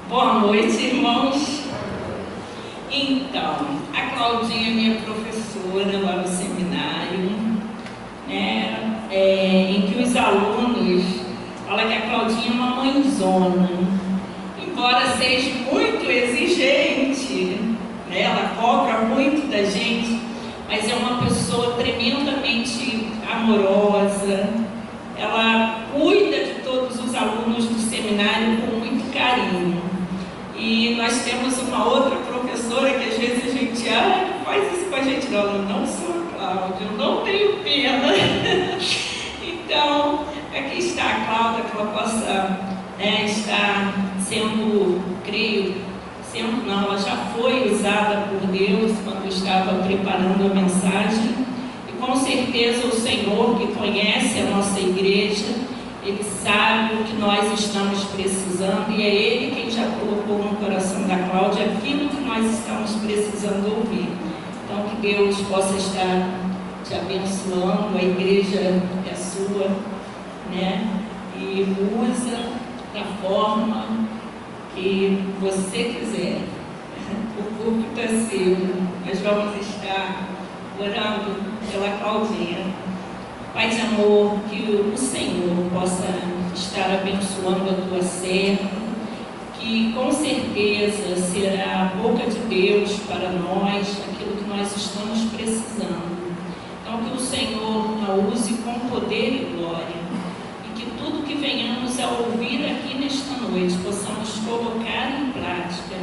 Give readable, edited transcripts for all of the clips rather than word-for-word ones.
Boa noite, irmãos. Então, a Claudinha é minha professora lá no seminário, né? Em que os alunos falam que a Claudinha é uma mãezona, embora seja muito exigente, né? Ela cobra muito da gente, mas é uma pessoa tremendamente amorosa. Ela cuida de todos os alunos do seminário com muito carinho. E nós temos uma outra professora que às vezes a gente faz isso com a gente, não sou a Cláudia, eu não tenho pena. Então, aqui está a Cláudia, que ela possa estar sendo, creio, ela já foi usada por Deus quando estava preparando a mensagem. E com certeza o Senhor, que conhece a nossa igreja, Ele sabe o que nós estamos precisando, e é Ele quem já colocou no coração da Cláudia aquilo que nós estamos precisando ouvir. Então, que Deus possa estar te abençoando, a igreja é sua, né? E usa da forma que você quiser. O púlpito é seu. Nós vamos estar orando pela Claudinha. Pai de amor, que o Senhor possa estar abençoando a tua serva, que com certeza será a boca de Deus para nós, aquilo que nós estamos precisando. Então, que o Senhor a use com poder e glória, e que tudo que venhamos a ouvir aqui nesta noite possamos colocar em prática,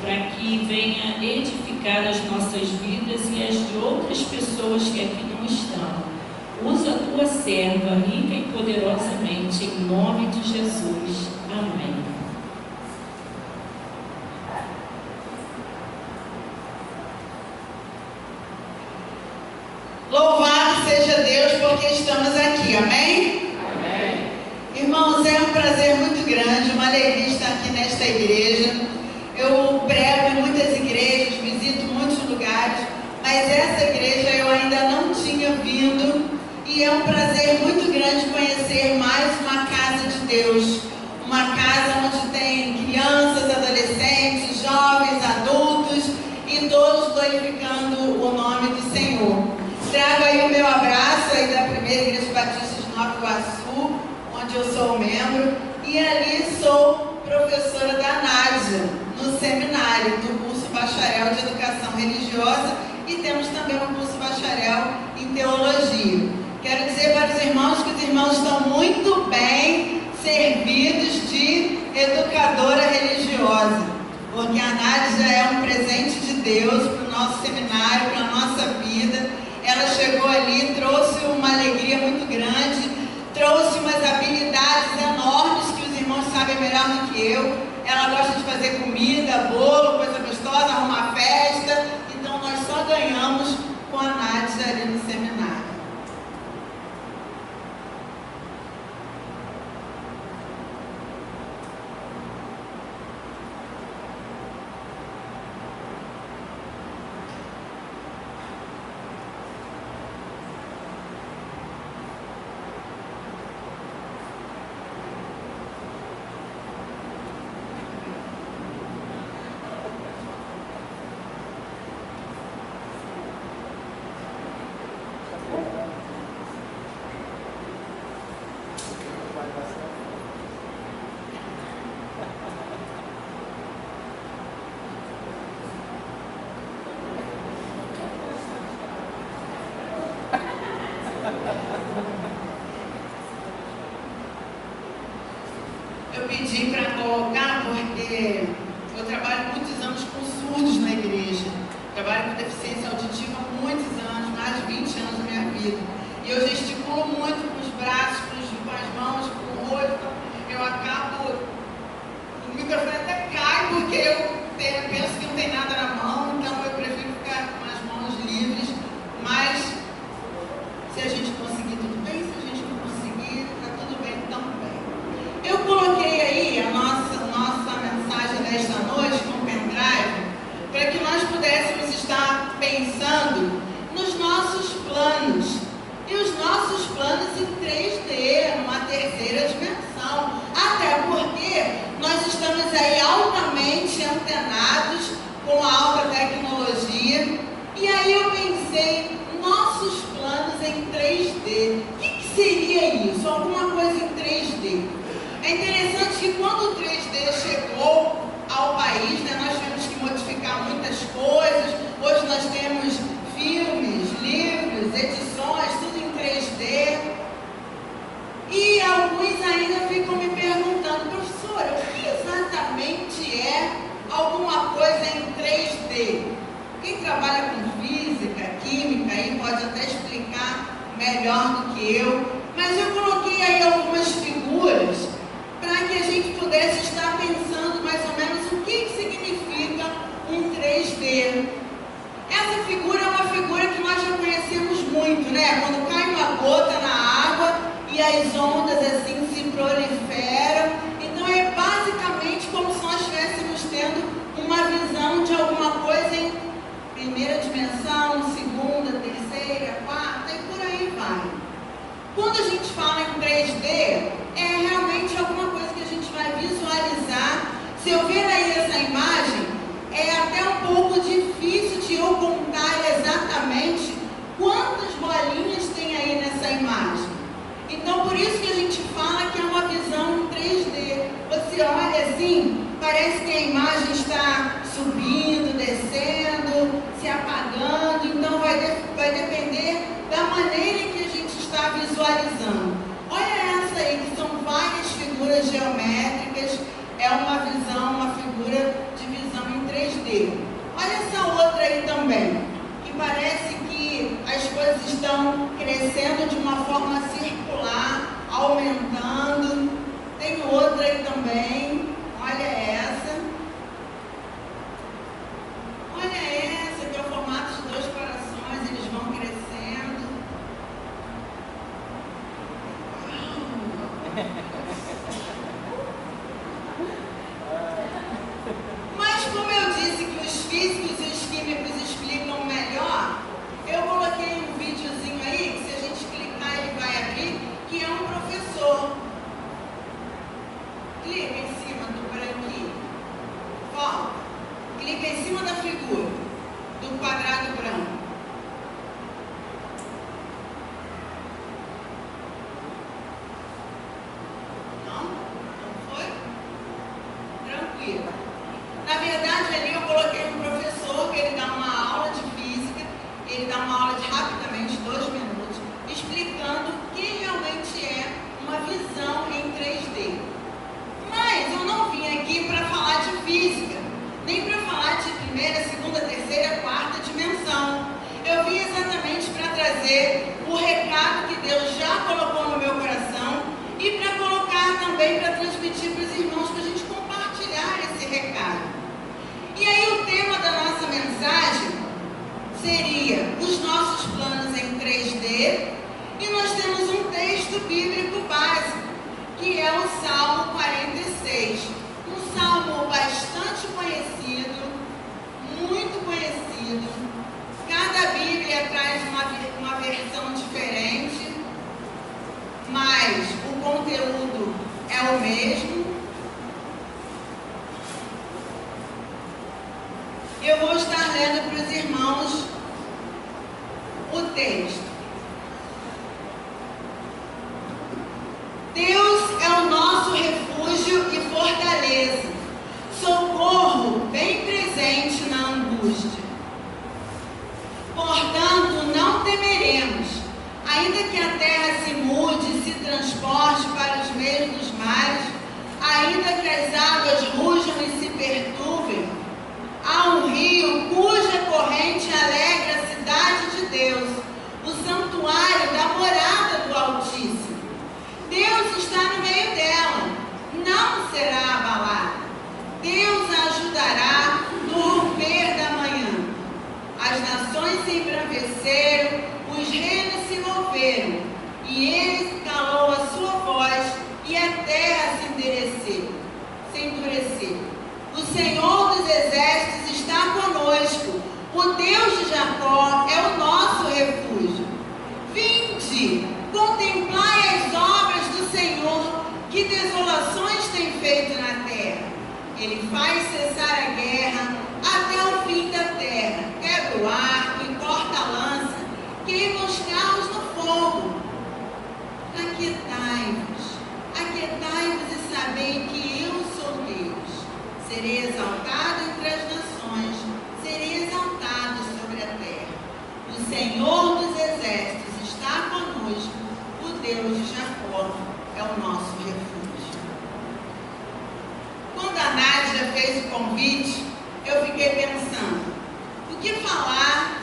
para que venha edificar as nossas vidas e as de outras pessoas que aqui não estão. Usa a tua serva rica e poderosamente, em nome de Jesus. Amém. Louvado seja Deus porque estamos aqui, amém? Amém. Irmãos, é um prazer muito grande, uma alegria estar aqui nesta igreja. Eu prego em muitas igrejas, visito muitos lugares, mas essa igreja eu ainda não tinha vindo. E é um prazer muito grande conhecer mais uma casa de Deus, uma casa onde tem crianças, adolescentes, jovens, adultos e todos glorificando o nome do Senhor. Trago aí o meu abraço aí da Primeira Igreja Batista de Nova Iguaçu, onde eu sou membro, e ali sou professora da Nádia, no seminário do curso Bacharel de Educação Religiosa, e temos também um curso Bacharel em Teologia. Quero dizer para os irmãos que os irmãos estão muito bem servidos de educadora religiosa, porque a Nádia é um presente de Deus para o nosso seminário, para a nossa vida. Ela chegou ali, trouxe uma alegria muito grande, trouxe umas habilidades enormes que os irmãos sabem melhor do que eu. Ela gosta de fazer comida, bolo, coisa gostosa, arrumar festa. Então nós só ganhamos com a Nádia ali no seminário. Eu pedi para colocar porque eu trabalho muitos anos com surdos na igreja. Trabalho com deficiência auditiva há muitos anos, mais de 20 anos da minha vida. E eu gesticulo muito com os braços, com as mãos, com o olho. Eu acabo... O microfone até cai porque eu penso que não tem nada na mão, então eu prefiro ficar com as mãos livres. Mas se a gente conseguir, tudo bem. Se a gente não conseguir, está tudo bem também. Eu coloquei aí a nossa mensagem desta noite no pendrive para que nós pudéssemos estar pensando nos nossos planos. E os nossos planos em 3D, numa terceira dimensão. Até porque nós estamos aí altamente seria isso? Alguma coisa em 3D. É interessante que quando o 3D chegou ao país, né, nós tivemos que modificar muitas coisas. Hoje nós temos filmes, livros, edições, tudo em 3D. E alguns ainda ficam me perguntando, professora, o que exatamente é alguma coisa em 3D? Quem trabalha com física, química, aí pode até explicar melhor do que eu. Mas eu coloquei aí algumas figuras para que a gente pudesse estar pensando mais ou menos o que significa um 3D. Essa figura é uma figura que nós já conhecemos muito, né? Quando cai uma gota na água e as ondas assim se proliferam. Então é basicamente como se nós estivéssemos tendo uma visão de alguma coisa em primeira dimensão, segunda, terceira, quarta e por aí vai. Quando a gente fala em 3D, é realmente alguma coisa que a gente vai visualizar. Se eu ver aí essa imagem, é até um pouco difícil de eu contar exatamente quantas bolinhas tem aí nessa imagem. Então, por isso que a gente fala que é uma visão em 3D. Você olha assim, parece que a imagem está subindo, descendo, se apagando. Então, vai depender da maneira em que a gente está visualizando. Olha essa aí, que são várias figuras geométricas. É uma visão, uma figura de visão em 3D. Olha essa outra aí também, que parece que as coisas estão crescendo de uma forma circular, aumentando. Tem outra aí também. Olha essa. Olha essa, que é o formato de 2 corações, eles vão crescendo. Mas como eu disse que os físicos e os químicos explicam melhor, eu coloquei um videozinho aí, que se a gente clicar ele vai abrir, que é um professor. Clica em cima do branquinho. Volta. Clica em cima da figura, do quadrado branco. Não? Não foi? Tranquilo. Na verdade, ali eu coloquei um professor que ele dá uma aula de física, ele dá uma aula de rapidamente 2 minutos, explicando o que realmente é uma visão em 3D. Mas eu não vim aqui para falar de física, nem para falar de primeira, segunda, terceira, quarta dimensão. Eu vim exatamente para trazer o recado que Deus já colocou no meu coração e para colocar também, para transmitir para os irmãos, para a gente compartilhar esse recado. E aí o tema da nossa mensagem seria os nossos planos em 3D, e nós temos um texto bíblico básico, que é o Salmo 46. Um salmo bastante conhecido, muito conhecido. Cada Bíblia traz uma versão diferente, mas o conteúdo é o mesmo. Eu vou estar lendo para os irmãos o texto. Deus é o nosso refúgio e fortaleza, socorro bem presente na angústia. Portanto, não temeremos, ainda que a terra se mude e se transporte para os meios dos mares, ainda que as águas rujam e se perturbem. Há um rio cuja corrente alegra a cidade de Deus, o santuário da morada do Altíssimo. Deus está no meio dela, não será abalada. Deus a ajudará no romper da manhã. As nações se embraveceram, os reinos se moveram, e ele calou a sua voz, e a terra se endureceu. O Senhor dos exércitos está conosco, o Deus de Jacó é o nosso refúgio. Vinde, contemplai as obras do Senhor, que desolações tem feito na terra. Ele faz cessar a guerra até o fim da terra, quebra o arco e corta a lança, queima os carros no fogo. aquietai-vos e sabei que eu sou Deus. Serei exaltado entre as nações, serei exaltado sobre a terra. O Senhor dos exércitos está conosco, o Deus de Jacó é o nosso refúgio. Quando a Nádia fez o convite, eu fiquei pensando, o que falar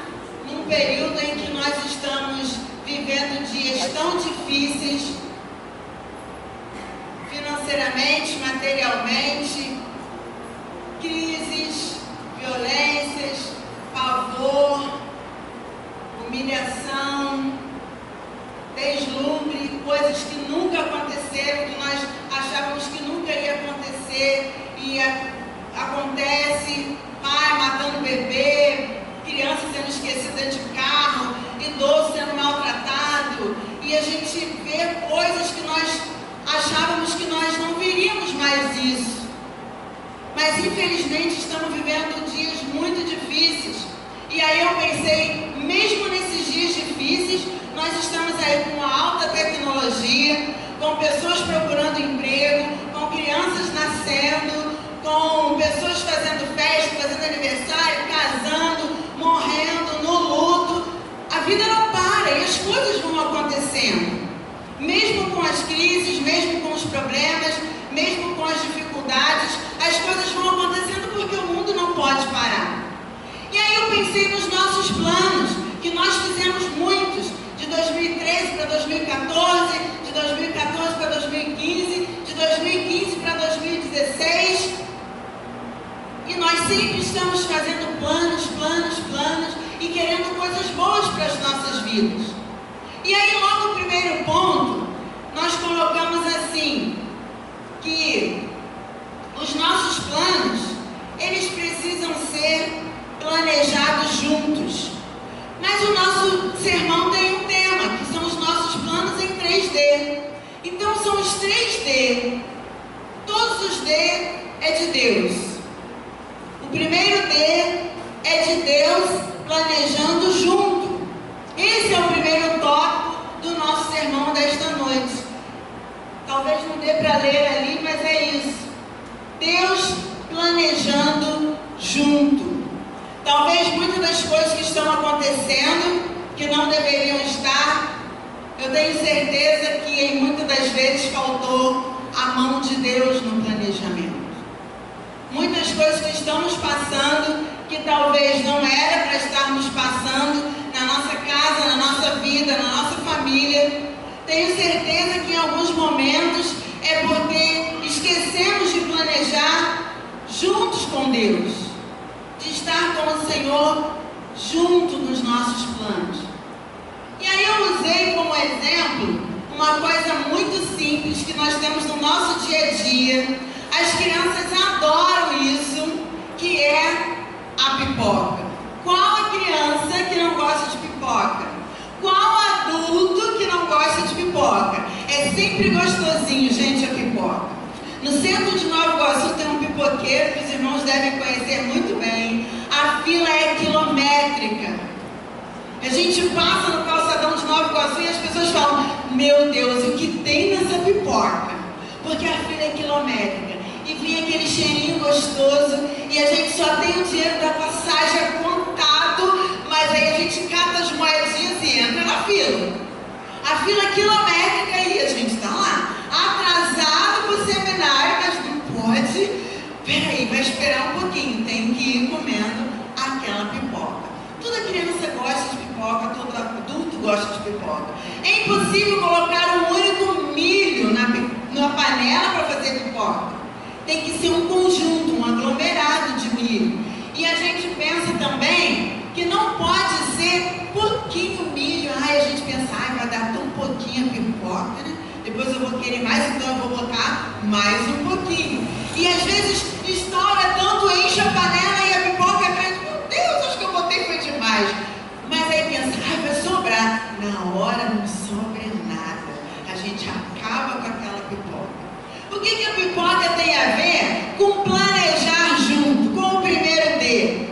num período em que nós estamos vivendo dias tão difíceis, financeiramente, materialmente, crises, violências, pavor, humilhação, deslumbre, coisas que nunca aconteceram, que nós achávamos que nunca ia acontecer e acontece, pai matando bebê, criança sendo esquecida de carro, idoso sendo maltratado, e a gente vê coisas que nós achávamos que nós não veríamos mais isso. Mas infelizmente estamos vivendo dias muito difíceis. E aí eu pensei, mesmo nesses dias difíceis, nós estamos aí com alta tecnologia, com pessoas procurando emprego, com crianças nascendo, com pessoas fazendo festa, fazendo aniversário, casando, morrendo, no luto. A vida não para e as coisas vão acontecendo. Mesmo com as crises, mesmo com os problemas, mesmo com as dificuldades, as coisas vão acontecendo porque o mundo não pode parar. E aí eu pensei nos nossos planos, que nós fizemos muitos, de 2013 para 2014, de 2014 para 2015, de 2015 para 2016. E nós sempre estamos fazendo planos e querendo coisas boas para as nossas vidas. E aí logo no primeiro ponto, nós colocamos assim, que os nossos planos, eles precisam ser planejados juntos. Mas o nosso sermão tem um tema, que são os nossos planos em 3D. Então são os 3D. Todos os D é de Deus. O primeiro D é de Deus planejando junto. Esse é o primeiro tópico do nosso sermão desta noite. Talvez não dê para ler ali, mas é isso. Deus planejando junto. Talvez muitas das coisas que estão acontecendo, que não deveriam estar, eu tenho certeza que em muitas das vezes faltou a mão de Deus no planejamento. Muitas coisas que estamos passando, que talvez não era para estarmos passando na nossa casa, na nossa vida, na nossa família. Tenho certeza que em alguns momentos é porque esquecemos de planejar juntos com Deus, de estar com o Senhor junto nos nossos planos. E aí eu usei como exemplo uma coisa muito simples que nós temos no nosso dia a dia. As crianças adoram isso, que é a pipoca. Qual a criança que não gosta de pipoca? Qual adulto que não gosta de pipoca? É sempre gostosinho, gente, a pipoca. No centro de Nova Iguaçu tem um pipoqueiro que os irmãos devem conhecer muito bem. A fila é quilométrica. A gente passa no calçadão de Nova Iguaçu e as pessoas falam: meu Deus, o que tem nessa pipoca? Porque a fila é quilométrica. E vem aquele cheirinho gostoso e a gente só tem o dinheiro da passagem contado, mas aí a gente cata as moedinhas e entra na fila. A fila é quilométrica e a gente está lá, atrasado para o seminário, mas não pode. Peraí, vai esperar um pouquinho, tem que ir comendo aquela pipoca. Toda criança gosta de pipoca, todo adulto gosta de pipoca. É impossível colocar um único milho na panela para fazer pipoca. Tem que ser um conjunto, um aglomerado de milho. E a gente pensa também que não pode ser pouquinho milho. Ai, a gente pensa, vai dar tão pouquinho a pipoca, né? Depois eu vou querer mais, então eu vou botar mais um pouquinho. E às vezes estoura tanto, enche a panela e a pipoca cai. Meu Deus, acho que eu botei foi demais. Mas aí pensa, vai sobrar. Na hora não sobra nada. A gente acaba com aquela pipoca. O que a pipoca tem a ver com planejar junto, com o primeiro D?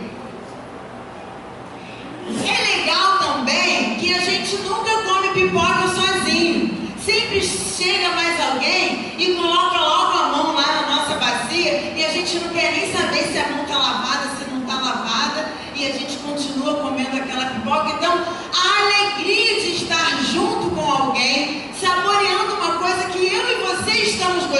É legal também que a gente nunca come pipoca sozinho. Sempre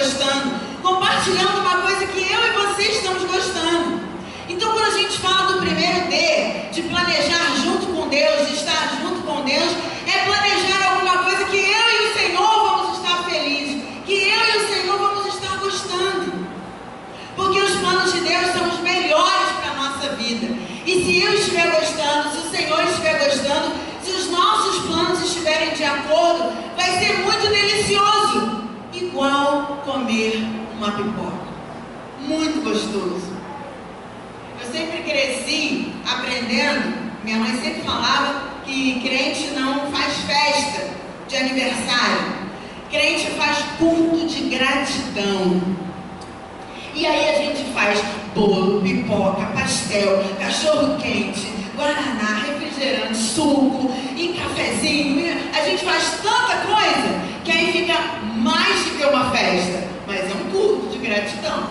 gostando, compartilhando uma coisa que eu e você estamos gostando. Então, quando a gente fala do primeiro D, de planejar junto com Deus, de estar junto com Deus, é planejar alguma coisa que eu e o Senhor vamos estar felizes, que eu e o Senhor vamos estar gostando. Porque os planos de Deus são os melhores para a nossa vida. E se eu estiver gostando, se o Senhor estiver gostando, se os nossos planos estiverem de acordo, vai ser muito delicioso. Igual comer uma pipoca. Muito gostoso. Eu sempre cresci aprendendo, minha mãe sempre falava que crente não faz festa de aniversário. Crente faz culto de gratidão. E aí a gente faz bolo, pipoca, pastel, cachorro quente, guaraná, refrigerante, suco e cafezinho. A gente faz tanta coisa que aí fica mais do que uma festa. Mas é um culto de gratidão.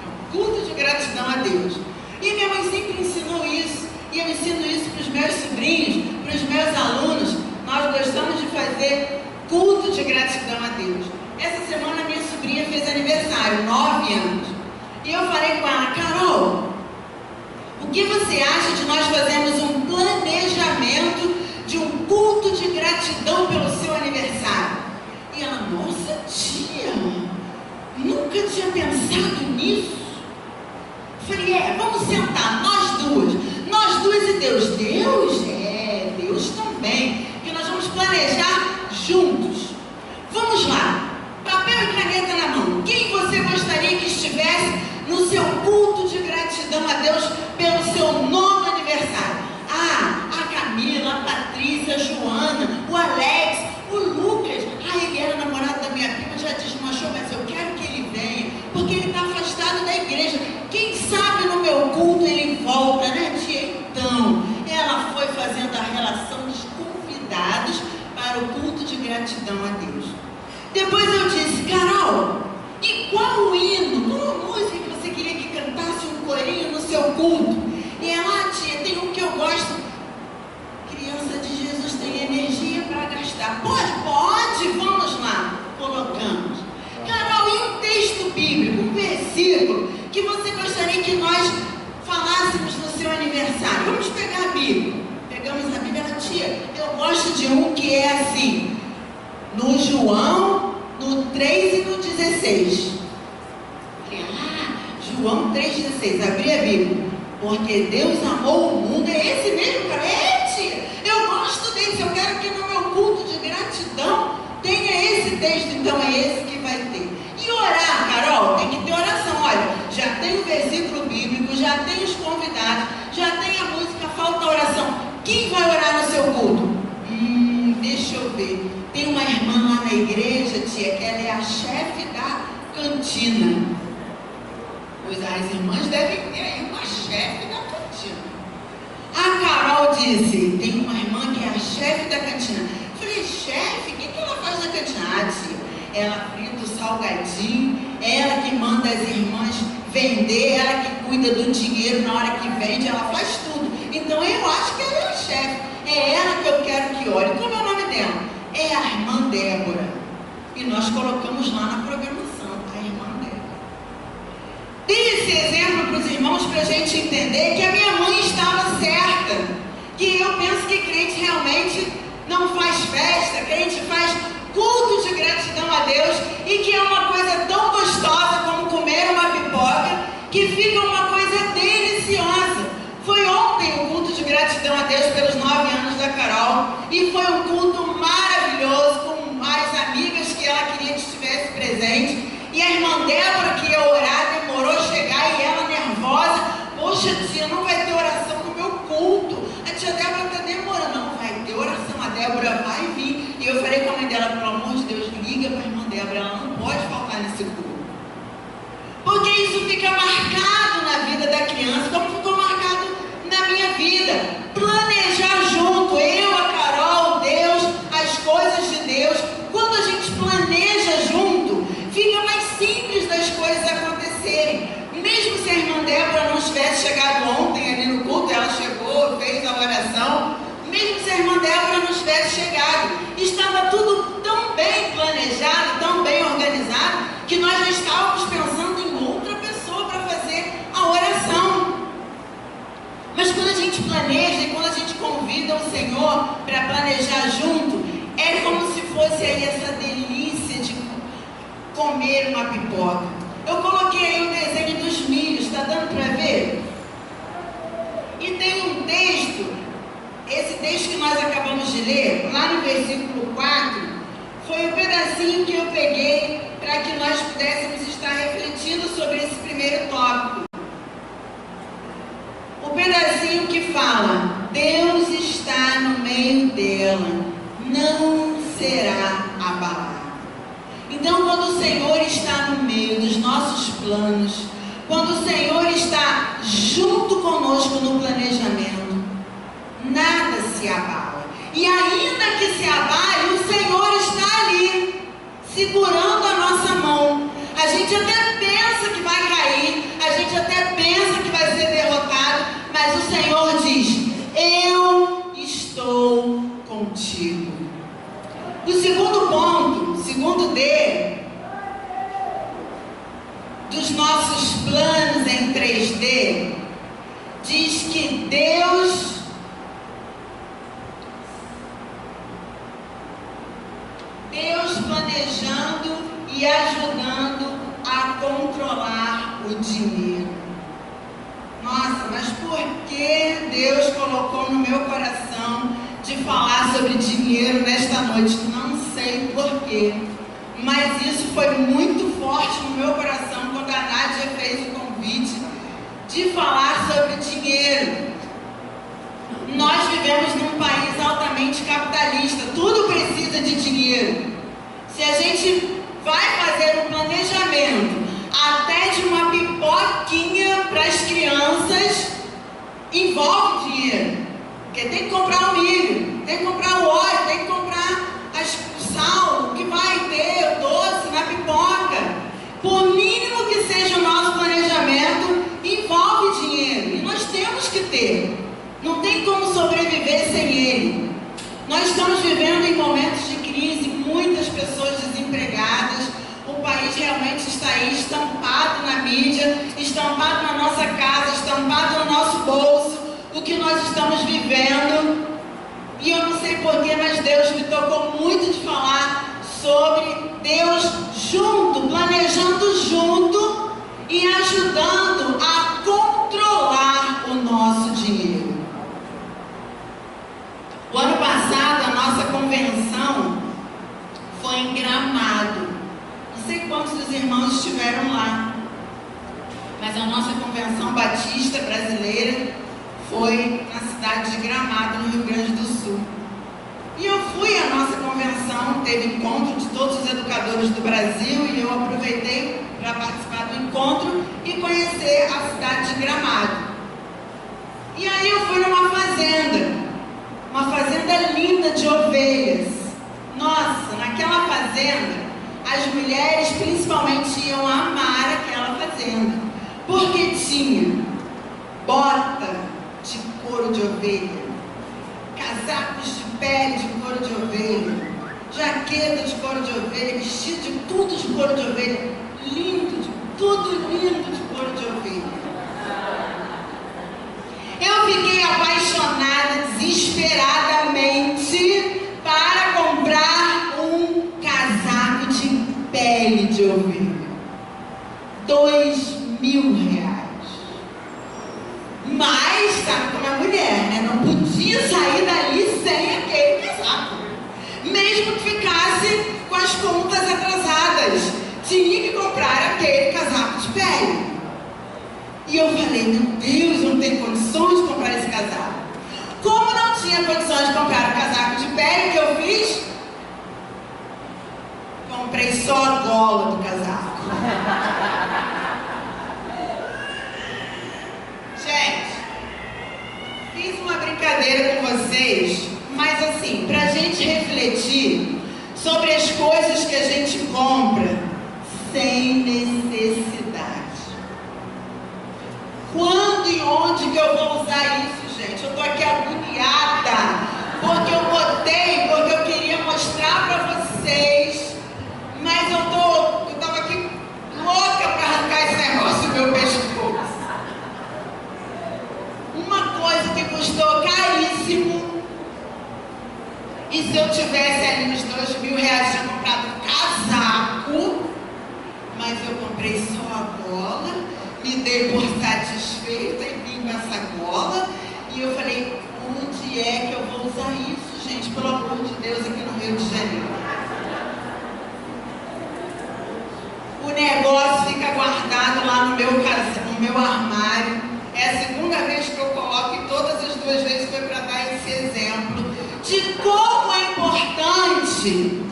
É um culto de gratidão a Deus. E minha mãe sempre ensinou isso. E eu ensino isso para os meus sobrinhos, para os meus alunos. Nós gostamos de fazer culto de gratidão a Deus. Essa semana minha sobrinha fez aniversário, 9 anos. E eu falei com ela: Carol, o que você acha de nós fazermos um planejamento de um culto de gratidão pelo seu aniversário? E ela: nossa tia, nunca tinha pensado nisso. Eu falei: vamos sentar, nós duas e Deus. Deus também, que nós vamos planejar juntos. Vamos lá, papel e caneta na mão. Quem você gostaria que estivesse no seu culto de gratidão a Deus pelo seu nono aniversário? A Camila, a Patrícia, a Joana, o Alex, o Lucas. Ele era namorado da minha prima, já desmanchou, mas eu quero que ele venha, porque ele está afastado da igreja. Quem sabe no meu culto ele volta, né, tia? Então, ela foi fazendo a relação dos convidados para o culto de gratidão a Deus. Depois eu disse: Carol, e qual o hino, qual a música que você queria que cantasse um corinho no seu culto? E ela: tia, tem um que eu gosto. Criança de Jesus tem energia para gastar. Pode, vamos lá. Colocamos. Carol, e um texto bíblico, um versículo que você gostaria que nós falássemos no seu aniversário? Vamos pegar a Bíblia. Pegamos a Bíblia. Ela: tia, eu gosto de um que é assim, no João, no 3 e no 16. João 3,16. Abri a Bíblia. Porque Deus amou o mundo. É esse mesmo, cara? Tia, eu gosto desse. Eu quero que no meu culto de gratidão tenha esse texto. Então é esse que vai ter. E orar, Carol, tem que ter oração. Olha, já tem o versículo bíblico, já tem os convidados, já tem a música, falta a oração. Quem vai orar no seu culto? Deixa eu ver. Tem uma irmã lá na igreja, tia, que ela é a chefe da cantina. Pois as irmãs devem ter aí uma chefe da cantina. A Carol disse: tem uma irmã que é a chefe da cantina. Eu falei: chefe, o que ela faz na cantina? Tia, ela frita o salgadinho, ela que manda as irmãs vender, ela que cuida do dinheiro na hora que vende, ela faz tudo. Então eu acho que ela é a chefe. É ela que eu quero que ore. Como é o nome dela? É a irmã Débora. E nós colocamos lá na programação, a irmã Débora. Dei esse exemplo para os irmãos para a gente entender que a minha mãe estava certa. Que eu penso que crente realmente não faz festa, crente faz culto de gratidão a Deus, e que é uma coisa tão gostosa como comer uma pipoca, que fica uma coisa deliciosa. Foi ontem o culto de gratidão a Deus pelos 9 anos da Carol, e foi um culto maravilhoso, com as amigas que ela queria que estivesse presente, e a irmã Débora que ia orar, demorou a chegar, e ela nervosa: poxa tia, não vai ter oração no meu culto, a tia Débora está demorando. Não vai ter oração, a Débora vai vir. E eu falei com a mãe dela: pelo amor de Deus, liga para a irmã Débora, ela não pode faltar nesse culto, porque isso fica marcado na vida da criança, como ficou marcado na minha vida. Planejar junto, eu, a Carol, Deus, as coisas de Deus. Quando a gente planeja junto, fica mais simples das coisas acontecerem. Mesmo se a irmã Débora não tivesse chegado ontem ali no culto, ela chegou, fez a oração. Mesmo se a irmã Débora não tivesse chegado, estava tudo tão bem planejado, tão bem organizado, que Senhor para planejar junto, é como se fosse aí essa delícia de comer uma pipoca. Eu coloquei aí o desenho dos milhos, está dando para ver? E tem um texto, esse texto que nós acabamos de ler, lá no versículo 4, foi o pedacinho que eu peguei para que nós pudéssemos estar refletindo sobre esse primeiro tópico. O pedacinho que fala: Deus está no meio dela, não será abalada. Então, quando o Senhor está no meio dos nossos planos, quando o Senhor está junto conosco no planejamento, nada se abala. E ainda que se abale, o Senhor está ali, segurando a nossa mão. A gente até pensa que vai cair, a gente até pensa que vai ser derrotado, mas o Senhor diz: eu estou contigo. O segundo ponto, segundo D, dos nossos planos em 3D, diz que Deus planejando e ajudando a controlar o dinheiro. Nossa, mas por que Deus colocou no meu coração de falar sobre dinheiro nesta noite? Não sei por quê, mas isso foi muito forte no meu coração quando a Nádia fez o convite de falar sobre dinheiro. Nós vivemos num país altamente capitalista, tudo precisa de dinheiro. Se a gente vai fazer um planejamento até de uma pipoquinha para as crianças, envolve dinheiro. Porque tem que comprar o milho, tem que comprar o óleo, tem que comprar o sal, o que vai ter, o doce na pipoca. Por mínimo que seja o nosso planejamento, envolve dinheiro. E nós temos que ter. Não tem como sobreviver sem ele. Nós estamos vivendo em momentos de crise, muitas pessoas desempregadas. O país realmente está aí estampado na mídia, estampado na nossa casa, estampado no nosso bolso, o que nós estamos vivendo. E eu não sei porquê, mas Deus me tocou muito de falar sobre Deus junto, planejando junto e ajudando a controlar o nosso dinheiro. O ano passado, a nossa convenção foi em Gramado. Não sei quantos dos irmãos estiveram lá, mas a nossa convenção batista brasileira foi na cidade de Gramado, no Rio Grande do Sul. E eu fui à nossa convenção, teve encontro de todos os educadores do Brasil, e eu aproveitei para participar do encontro e conhecer a cidade de Gramado. E aí eu fui numa fazenda linda de ovelhas. Nossa, naquela fazenda, as mulheres principalmente iam amar aquela fazenda, porque tinha bota de couro de ovelha, casacos de pele de couro de ovelha, jaqueta de couro de ovelha, vestido de tudo de couro de ovelha, tudo lindo de couro de ovelha. Eu fiquei apaixonada desesperadamente para comprar um casaco de pele de ovelha. R$2.000. Mas, sabe como é mulher, né? Não podia sair dali sem aquele casaco. Mesmo que ficasse com as contas atrasadas, tinha que comprar aquele casaco de pele. E eu falei: meu Deus, não tenho condições de comprar esse casaco. Como não tinha condições de comprar o casaco de pele, o que eu fiz? Comprei só a gola do casaco. Gente, fiz uma brincadeira com vocês, mas assim, pra gente refletir sobre as coisas que a gente compra sem necessidade. Quando e onde que eu vou usar isso, gente? Eu tô aqui agoniada, porque eu botei, porque eu queria mostrar pra vocês, mas eu tava aqui louca pra arrancar esse negócio do meu pescoço. Uma coisa que custou caríssimo eu tivesse ali uns R$2.000, tinha comprado um casaco, mas eu comprei só a gola, me dei por satisfeita e vim com essa gola, e eu falei, onde é que eu vou usar isso, gente? Pelo amor de Deus, aqui no Rio de Janeiro. O negócio fica guardado lá no meu armário. É a segunda vez que eu coloco, e todas as 2 vezes foi para dar esse exemplo de como é importante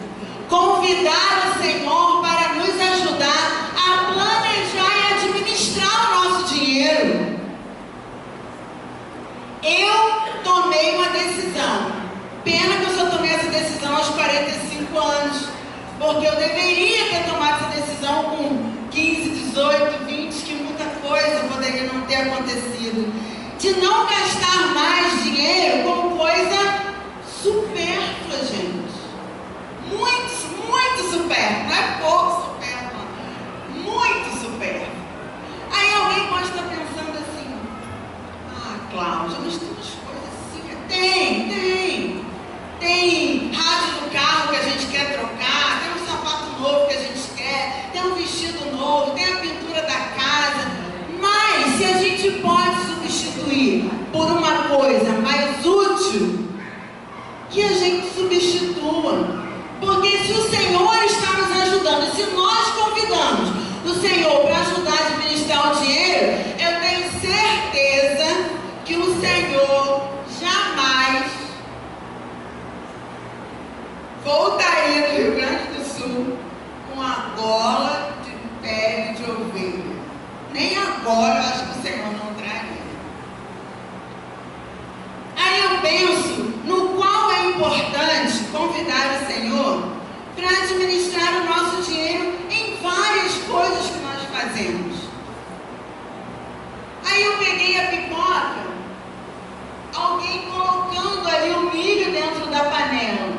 convidar o Senhor para nos ajudar a planejar e administrar o nosso dinheiro. Eu tomei uma decisão. Pena que eu só tomei essa decisão aos 45 anos, porque eu deveria ter tomado essa decisão com 15, 18, 20, que muita coisa poderia não ter acontecido. De não gastar mais dinheiro com coisa supérflua, gente. Muito supérflua. Não é pouco supérflua. Muito supérflua. Aí alguém pode estar pensando assim, Cláudia, mas tem umas coisas assim. Tem rádio no carro que a gente quer trocar, tem um sapato novo que a gente quer, tem um vestido novo, tem a pintura da casa. Mas se a gente pode substituir por uma coisa mais útil, que a gente substitua. Porque se o Senhor está nos ajudando, se nós convidamos o Senhor para ajudar a administrar o dinheiro, eu tenho certeza que o Senhor jamais voltaria do Rio Grande do Sul com a gola de pele de ovelha. Nem agora eu acho que o Senhor não traria. Aí eu penso no qual é importante convidar o Senhor para administrar o nosso dinheiro em várias coisas que nós fazemos. Aí eu peguei a pipoca, alguém colocando ali o milho dentro da panela,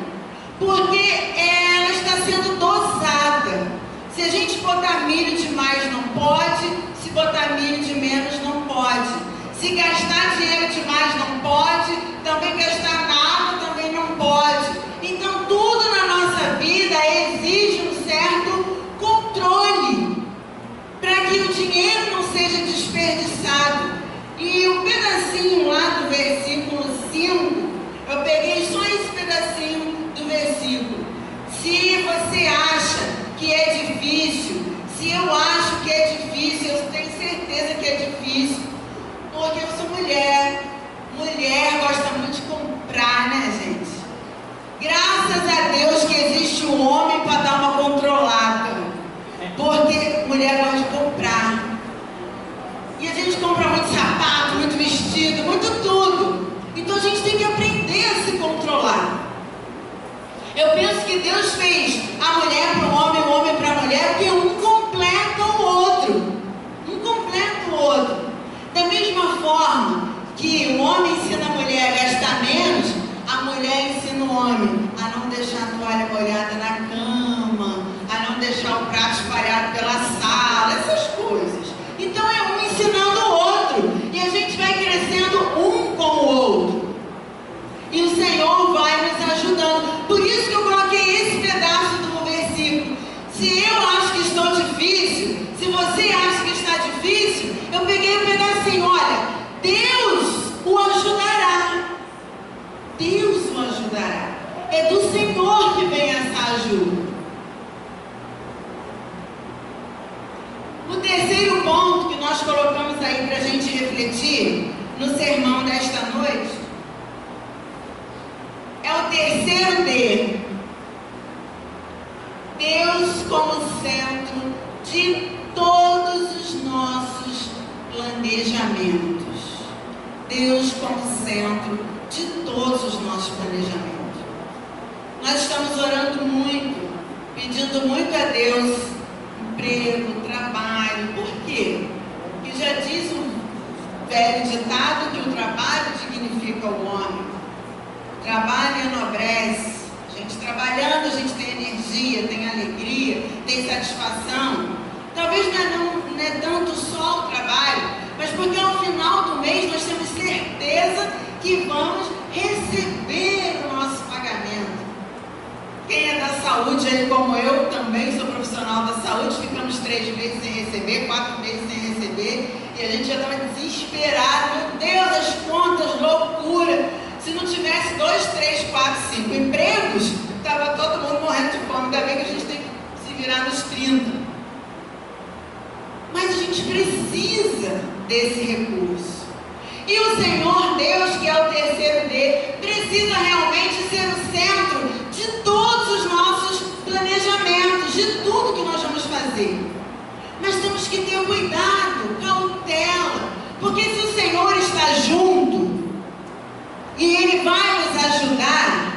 porque ela está sendo dosada. Se a gente botar milho demais não pode, se botar milho de menos não pode. Se gastar dinheiro demais não pode, também gastar nada também não pode. Então tudo na nossa vida exige um certo controle, para que o dinheiro não seja desperdiçado. E o pedacinho lá do versículo 5, eu peguei só esse pedacinho do versículo. Se você acha que é difícil, se eu acho que é difícil, eu tenho certeza que é difícil, porque eu sou mulher. Mulher gosta muito de comprar, né, gente? Graças a Deus que existe um homem para dar uma controlada, porque mulher gosta de comprar. E a gente compra muito sapato, muito vestido, muito tudo. Então a gente tem que aprender a se controlar. Eu penso que Deus fez a mulher para o homem para a mulher, porque um completa o outro. Um completa o outro. Da mesma forma que o homem ensina a mulher a gastar menos, a mulher ensina o homem a não deixar a toalha molhada na cama, a não deixar o prato espalhado pela sala, essas coisas. Então é um ensinando o outro, e a gente vai crescendo um com o outro, e o Senhor vai nos ajudando. Por isso que eu coloquei esse pedaço do versículo. Se eu acho que estou difícil, se você acha que está difícil, eu peguei um pedacinho. Olha, Deus o ajudará. Deus o ajudará. É do Senhor que vem essa ajuda. O terceiro ponto que nós colocamos aí para a gente refletir no sermão desta noite é o terceiro D. Deus como centro de todos os nossos planejamentos. Deus como centro de todos os nossos planejamentos. Nós estamos orando muito, pedindo muito a Deus emprego, trabalho. Por quê? Porque já diz o velho ditado que o trabalho dignifica o homem. O trabalho enobrece. A gente trabalhando, a gente tem energia, tem alegria, tem satisfação. Talvez não é tanto só o trabalho, mas porque ao final do mês nós temos certeza que vamos receber o nosso pagamento. saúde, ele como eu também sou profissional da saúde, ficamos 3 meses sem receber, 4 meses sem receber, e a gente já estava desesperado, meu Deus, as contas, loucura. Se não tivesse 2, 3, 4, 5 empregos, estava todo mundo morrendo de fome. Ainda bem que a gente tem que se virar nos 30. Mas a gente precisa desse recurso. E o Senhor Deus, que é o terceiro D, precisa realmente ser o centro de todos os nossos planejamentos, de tudo que nós vamos fazer. Mas temos que ter cuidado, cautela, porque se o Senhor está junto e Ele vai nos ajudar,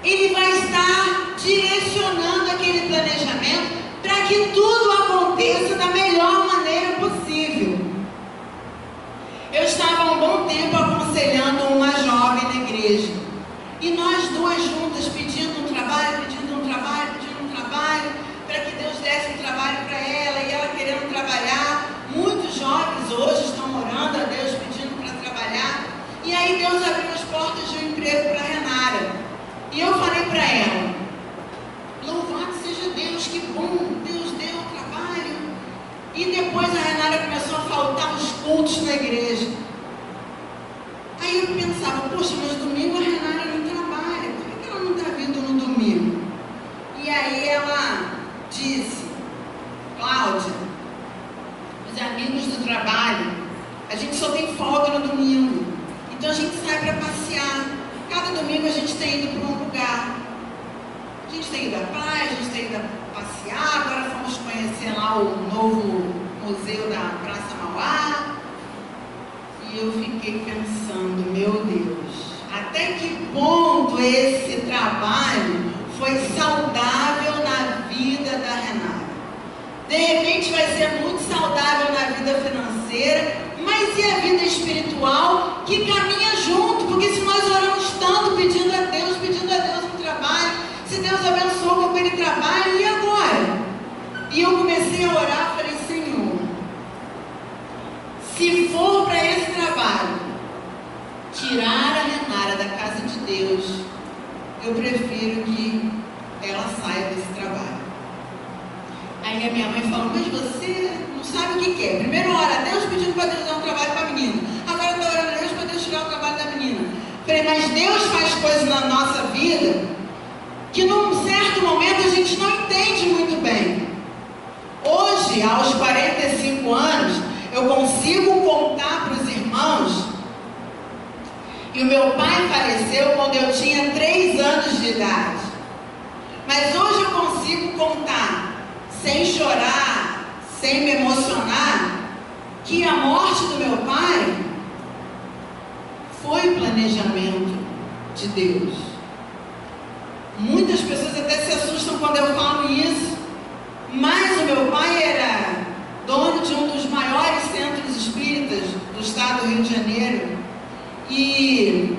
Ele vai estar direcionando aquele planejamento para que tudo aconteça da melhor maneira possível. Eu estava há um bom tempo aconselhando uma jovem na igreja. E nós duas juntas pedindo um trabalho, para que Deus desse um trabalho para ela, e ela querendo trabalhar. Muitos jovens hoje estão orando a Deus, pedindo para trabalhar. E aí Deus abriu as portas de um emprego para a Renara. E eu falei para ela, louvado seja Deus, que bom, Deus deu o trabalho. E depois a Renara começou a faltar os cultos na igreja. Aí eu pensava, poxa, mas domingo a Renara não trabalha, por que ela não está vindo no domingo? E aí ela disse, Cláudia, os amigos do trabalho, a gente só tem folga no domingo, então a gente sai para passear. Cada domingo a gente tem ido para um lugar. A gente tem ido à praia, a gente tem ido a passear, agora fomos conhecer lá o novo museu da Praça Mauá. E eu fiquei pensando, meu Deus, até que ponto esse trabalho foi saudável na vida da Renata? De repente vai ser muito saudável na vida financeira, mas e a vida espiritual que caminha junto? Porque se nós oramos tanto pedindo a Deus um trabalho, se Deus abençoou com aquele trabalho, e agora? E eu comecei a orar, falei, Senhor, se for para esse trabalho, tirar a Renara da casa de Deus, eu prefiro que ela saia desse trabalho. Aí a minha mãe falou, mas você não sabe o que quer. Primeiro ora a Deus pedindo para Deus dar um trabalho para a menina. Agora está orando a Deus para Deus tirar o trabalho da menina. Falei, mas Deus faz coisas na nossa vida que num certo momento a gente não entende muito bem. Hoje, aos 45 anos, eu consigo contar para os irmãos que o meu pai faleceu quando eu tinha 3 anos de idade. Mas hoje eu consigo contar, sem chorar, sem me emocionar, que a morte do meu pai foi planejamento de Deus. Muitas pessoas até se assustam quando eu falo isso, mas o meu pai era dono de um dos maiores centros espíritas do estado do Rio de Janeiro, e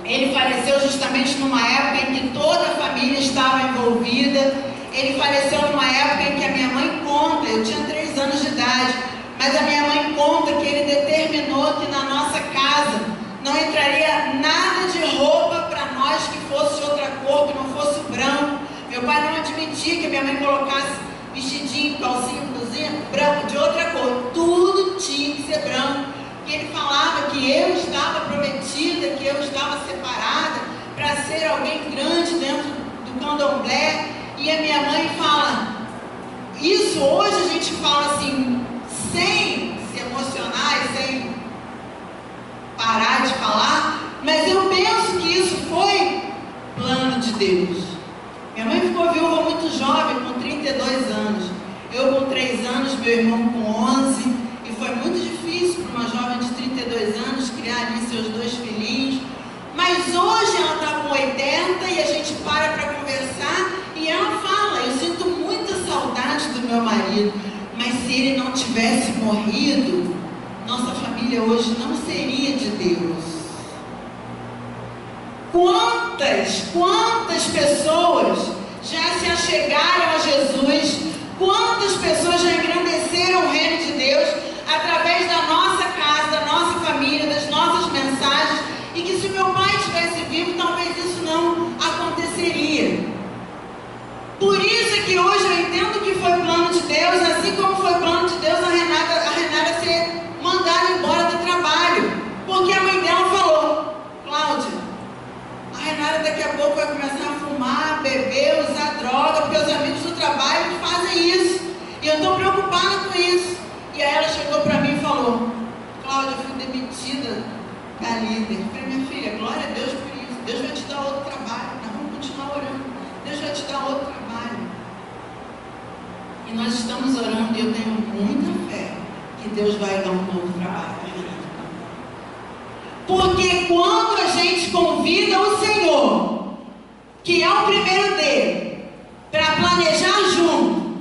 ele faleceu justamente numa época em que toda a família estava envolvida. Ele faleceu numa época em que a minha mãe conta, eu tinha 3 anos de idade, mas a minha mãe conta que ele determinou que na nossa casa não entraria nada de roupa para nós que fosse outra cor, que não fosse branco. Meu pai não admitia que a minha mãe colocasse vestidinho, calcinha, blusinha, branco de outra cor. Tudo tinha que ser branco. Que ele falava que eu estava prometida, que eu estava separada para ser alguém grande dentro do candomblé. E a minha mãe fala, isso hoje a gente fala assim, sem se emocionar e sem parar de falar, mas eu penso que isso foi plano de Deus. Minha mãe ficou viúva muito jovem, com 32 anos. Eu com 3 anos, meu irmão com 11. E foi muito difícil para uma jovem de 32 anos criar ali seus 2 filhinhos. Mas hoje ela está com 80 e a gente para conversar e ela fala, eu sinto muita saudade do meu marido, mas se ele não tivesse morrido, nossa família hoje não seria de Deus. Quantas pessoas já se achegaram a Jesus, quantas pessoas já engrandeceram o reino de Deus através da nossa casa, da nossa família, das nossas mensagens, e que se meu pai estivesse vivo, talvez isso não aconteceria. plano de Deus, assim como foi plano de Deus a Renata ser mandada embora do trabalho. Porque a mãe dela falou: Cláudia, a Renata daqui a pouco vai começar a fumar, beber, usar droga, porque os amigos do trabalho fazem isso. E eu estou preocupada com isso. E aí ela chegou para mim e falou: Cláudia, eu fui demitida da líder. Eu falei: minha filha, glória a Deus por isso. Deus vai te dar outro trabalho. Nós vamos continuar orando. Deus vai te dar outro trabalho. E nós estamos orando, e eu tenho muita fé que Deus vai dar um novo trabalho. Porque quando a gente convida o Senhor, que é o primeiro dele, para planejar junto,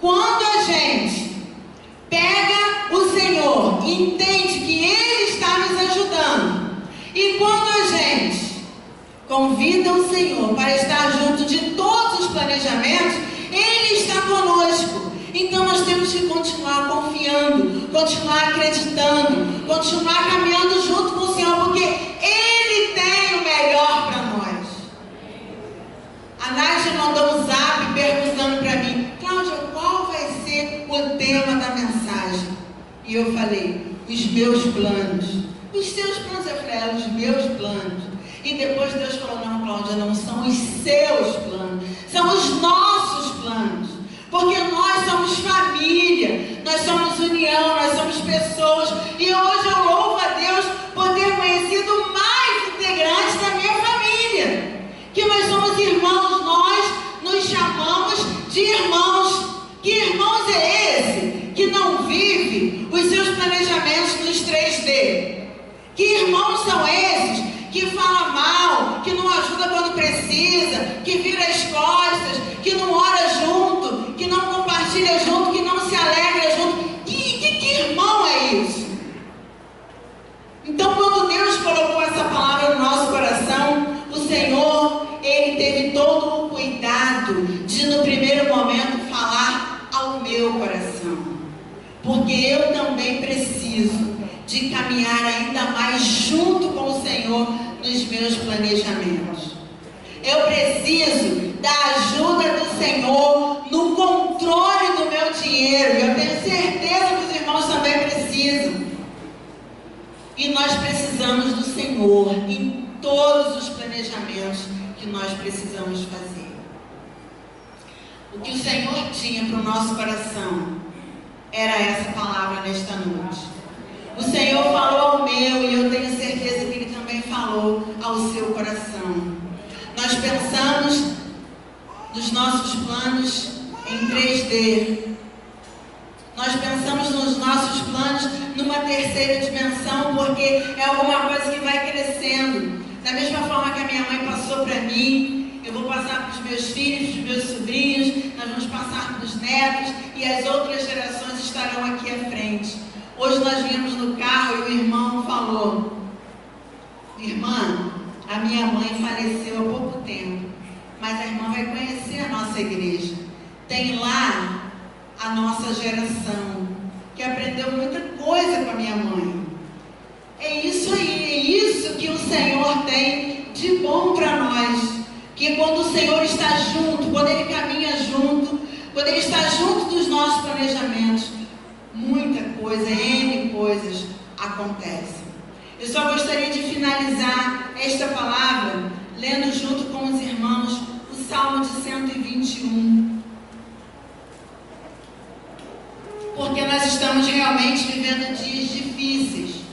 quando a gente pega o Senhor e entende que Ele está nos ajudando, e quando a gente convida o Senhor para estar junto de todos os planejamentos, Ele está conosco. Então nós temos que continuar confiando, continuar acreditando, continuar caminhando junto com o Senhor, porque Ele tem o melhor para nós. A Nádia mandou um zap perguntando para mim: Cláudia, qual vai ser o tema da mensagem? E eu falei: os meus planos. Os seus planos? Eu falei: os meus planos. E depois Deus falou: não, Cláudia, não são os seus planos, são os nossos planos. Porque nós somos família, nós somos união, nós somos pessoas. E hoje eu louvo a Deus por ter conhecido mais integrantes da minha família. Que nós somos irmãos, nós nos chamamos de irmãos. Que irmãos é esse que não vive os seus planejamentos nos 3D? Que irmãos são esses que fala mal, que não ajuda quando precisa, que vira as costas, que não ora junto, que não compartilha junto, que não se alegra junto? Que irmão é isso? Então, quando Deus colocou essa palavra no nosso coração, o Senhor, Ele teve todo o cuidado de, no primeiro momento, falar ao meu coração. Porque eu também preciso de caminhar ainda mais junto com o Senhor nos meus planejamentos. Eu preciso da ajuda do Senhor no controle do meu dinheiro. Eu tenho certeza que os irmãos também precisam. E nós precisamos do Senhor em todos os planejamentos que nós precisamos fazer. O que o Senhor tinha para o nosso coração era essa palavra nesta noite. O Senhor falou ao meu, e eu tenho certeza que Ele também falou ao seu coração. Nós pensamos nos nossos planos em 3D. Nós pensamos nos nossos planos numa terceira dimensão, porque é alguma coisa que vai crescendo. Da mesma forma que a minha mãe passou para mim, eu vou passar para os meus filhos, para os meus sobrinhos, nós vamos passar para os netos, e as outras gerações estarão aqui à frente. Hoje nós viemos no carro e o irmão falou: irmã, a minha mãe faleceu há pouco tempo, mas a irmã vai conhecer a nossa igreja. Tem lá a nossa geração, que aprendeu muita coisa com a minha mãe. É isso aí, é isso que o Senhor tem de bom para nós. Que quando o Senhor está junto, quando Ele caminha junto, quando Ele está junto dos nossos planejamentos, muita coisa, N coisas acontecem. Eu só gostaria de finalizar esta palavra lendo junto com os irmãos o Salmo de 121. Porque nós estamos realmente vivendo dias difíceis.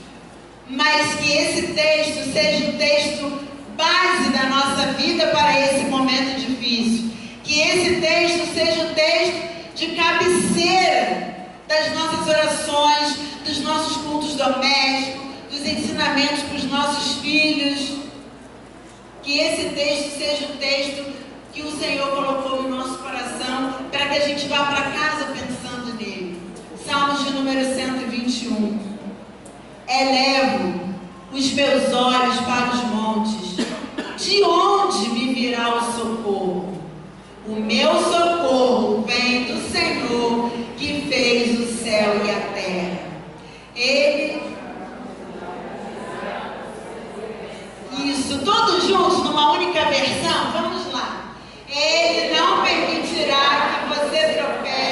Mas que esse texto seja o texto base da nossa vida para esse momento difícil. Que esse texto seja o texto de cabeceira das nossas orações, dos nossos cultos domésticos, dos ensinamentos para os nossos filhos. Que esse texto seja o texto que o Senhor colocou no nosso coração, para que a gente vá para casa pensando nele. Salmos de número 121. Elevo os meus olhos para os montes. De onde me virá o socorro? O meu socorro vem do Senhor, que fez o céu e a terra. Ele... Isso, todos juntos, numa única versão? Vamos lá. Ele não permitirá que você tropece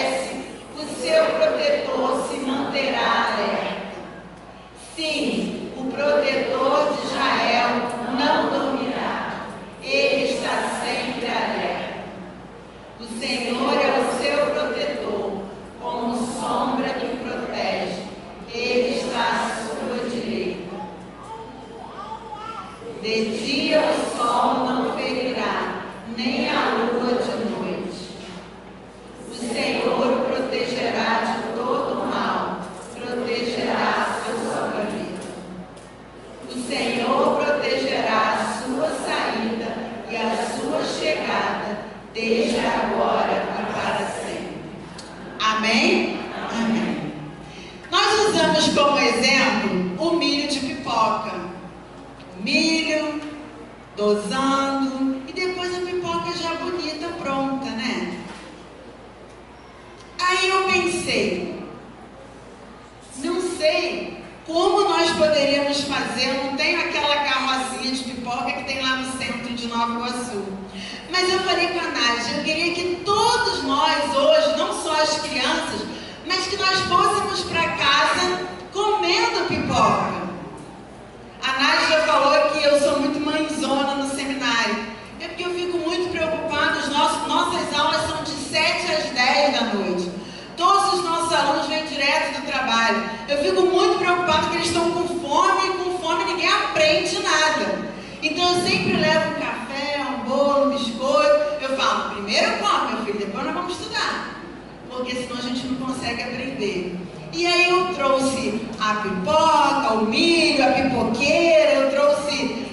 Senhor é o seu protetor, como sombra que protege. Ele está à sua direita. De dia o sol não ferirá, nem a lua de noite. O Senhor o protegerá de todo mal, protegerá a sua vida. O Senhor protegerá a sua saída e a sua chegada, desde agora e para sempre. Amém? Amém. Nós usamos como exemplo o milho de pipoca. O milho, dosando, e depois a pipoca já bonita, pronta, né? Aí eu pensei, não sei como nós poderíamos fazer, eu não tenho aquela carrocinha de pipoca que tem lá no centro de Nova Iguaçu. Mas eu falei com a Nádia, eu queria que todos nós hoje, não só as crianças, mas que nós fôssemos para casa comendo pipoca. A Nádia falou que eu sou muito mãezona no seminário. É porque eu fico muito preocupada, nossas aulas são de 7 às 10 da noite. Todos os nossos alunos vêm direto do trabalho. Eu fico muito preocupada porque eles estão com fome, e com fome ninguém aprende nada. Então eu sempre levo um café, um bolo, um biscoito. Eu falo, primeiro come, meu filho, depois nós vamos estudar. Porque senão a gente não consegue aprender. E aí eu trouxe a pipoca, o milho, a pipoqueira, eu trouxe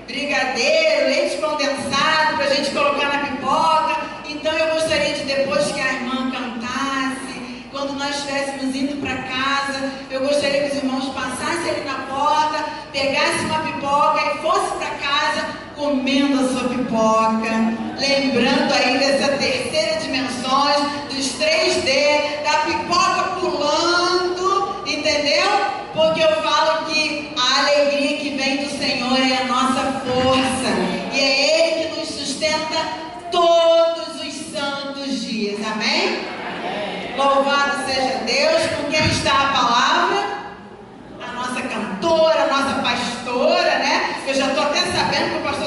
brigadeiro, leite condensado para a gente colocar na pipoca. Então eu gostaria de, depois que a irmã cantasse, quando nós estivéssemos indo para casa, eu gostaria que os irmãos passassem ali na porta, pegassem uma pipoca e fossem para casa comendo a sua pipoca, lembrando aí dessa terceira dimensões, dos 3D, da pipoca pulando, entendeu? Porque eu falo que a alegria que vem do Senhor é a nossa força, e é Ele que nos sustenta todos os santos dias, amém? Louvado seja Deus. Com quem está a palavra? A nossa cantora, a nossa pastora, né? Eu já estou até sabendo que o pastor